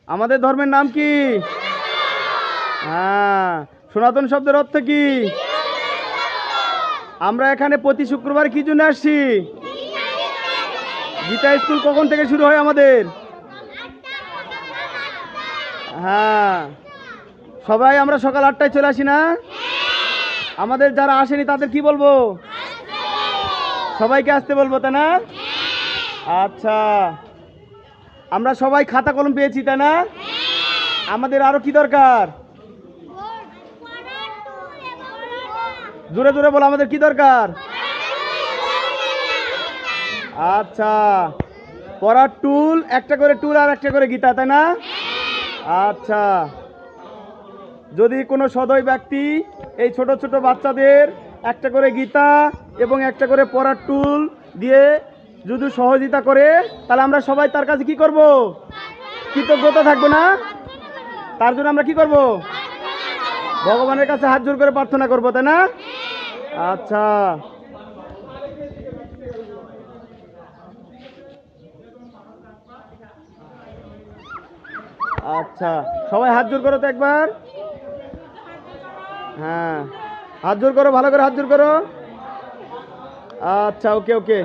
আমাদের ধর্মের নাম কি? হ্যাঁ। সনাতন শব্দের অর্থ কি? আমরা এখানে প্রতি শুক্রবার কি জন্য আসছি? গীতা স্কুল কখন থেকে শুরু হয় আমাদের? হ্যাঁ। সবাই আমরা সকাল 8টায় চলে আসি না? আমাদের যারা আসেনি তাদের কি বলবো? সবাইকে আসতে বলবো, তাই না? আচ্ছা, আমরা সবাই খাতা কলম পেয়েছি, তাই না? আমাদের আরো কি দরকার? জোরে জোরে বলো, আমাদের কি দরকার? আচ্ছা, পড়ার টুল, একটা করে টুল আর একটা করে গীতা, তাই না? আচ্ছা, যদি কোনো সদয় ব্যক্তি এই ছোট ছোট বাচ্চাদের একটা করে গীতা এবং একটা করে পড়ার টুল দিয়ে যদি সহযোগিতা করে, তাহলে আমরা সবাই তার কাছে কি করব? কৃতজ্ঞতা থাকবো না? তার জন্য আমরা কি করব? ভগবানের কাছে হাত জোর করে প্রার্থনা করবো, তাই না? আচ্ছা, আচ্ছা, সবাই হাত জোর করো তো একবার। হ্যাঁ, হাত জোর করো, ভালো করে হাত জোর করো। আচ্ছা, ওকে ওকে।